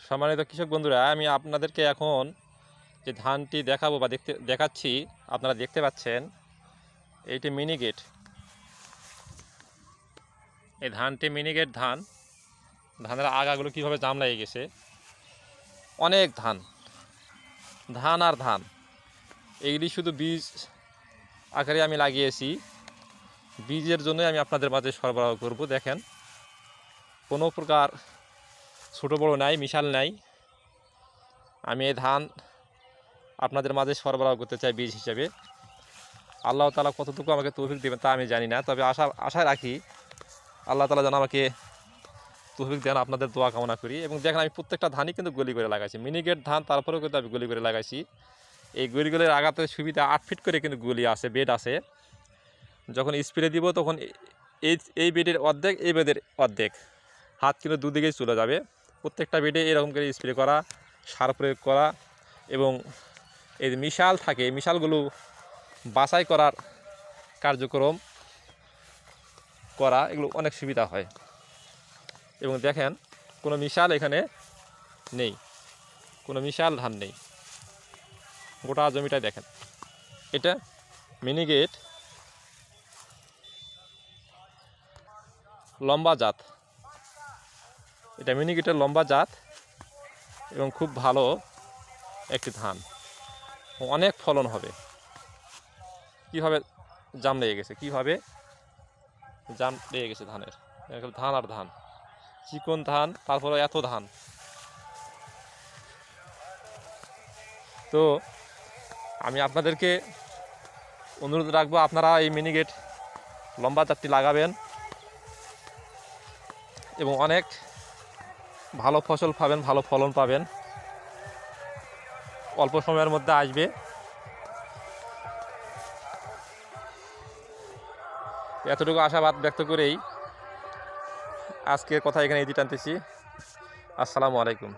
সম্মানিত কৃষক বন্ধুরা, আমি আপনাদেরকে এখন যে ধানটি দেখাবো বা দেখাচ্ছি, আপনারা দেখতে পাচ্ছেন এইটি মিনিকেট। এই ধানটি মিনিকেট ধান। ধানের আগাগুলো কীভাবে জাম লেগে গেছে, অনেক ধান ধান আর ধান। এইগুলি শুধু বীজ আকারে আমি লাগিয়েছি, বীজের জন্যই আমি আপনাদের মাঝে সরবরাহ করব। দেখেন, কোনো প্রকার ছোটো বড়ো নাই, মিশাল নাই। আমি এই ধান আপনাদের মাঝে সরবরাহ করতে চাই বীজ হিসেবে। আল্লাহ তাআলা কতটুকু আমাকে তৌফিক দেবেন তা আমি জানি না, তবে আশা রাখি আল্লাহ তাআলা যেন আমাকে তৌফিক দেন। আপনাদের দোয়া কামনা করি। এবং দেখেন, আমি প্রত্যেকটা ধানই কিন্তু গলি করে লাগাইছি, মিনিকেট ধান, তারপরেও কিন্তু আমি গলি করে লাগাইছি। এই গলিগুলির আগাতে সুবিধা, 8 ফিট করে কিন্তু গলি আছে, বেড আছে। যখন স্প্রে দিব তখন এই বেডের অর্ধেক, এই বেডের অর্ধেক, হাত কিন্তু দুদিকেই চলে যাবে। প্রত্যেকটা বেডে এরকম করে স্প্রে করা, সার প্রয়োগ করা, এবং এই মিশাল থাকে, এই মিশালগুলো বাছাই করার কার্যক্রম করা, এগুলো অনেক সুবিধা হয়। এবং দেখেন, কোনো মিশাল এখানে নেই, কোনো মিশাল ধান নেই, গোটা জমিটাই দেখেন। এটা মিনিকেট লম্বা জাত, এটা মিনিকেটের লম্বা জাত এবং খুব ভালো একটি ধান, অনেক ফলন হবে। কীভাবে জাম লেগে গেছে, কীভাবে জাম লেগে গেছে ধানের, ধান আর ধান, চিকন ধান, তারপরে এত ধান। তো আমি আপনাদেরকে অনুরোধ রাখবো, আপনারা এই মিনিকেট লম্বা জাতটি লাগাবেন এবং অনেক ভালো ফসল পাবেন, ভালো ফলন পাবেন, অল্প সময়ের মধ্যে আসবে। এতটুকু আশাবাদ ব্যক্ত করেই আজকের কথা এখানে টানতেছি। আসসালামু আলাইকুম।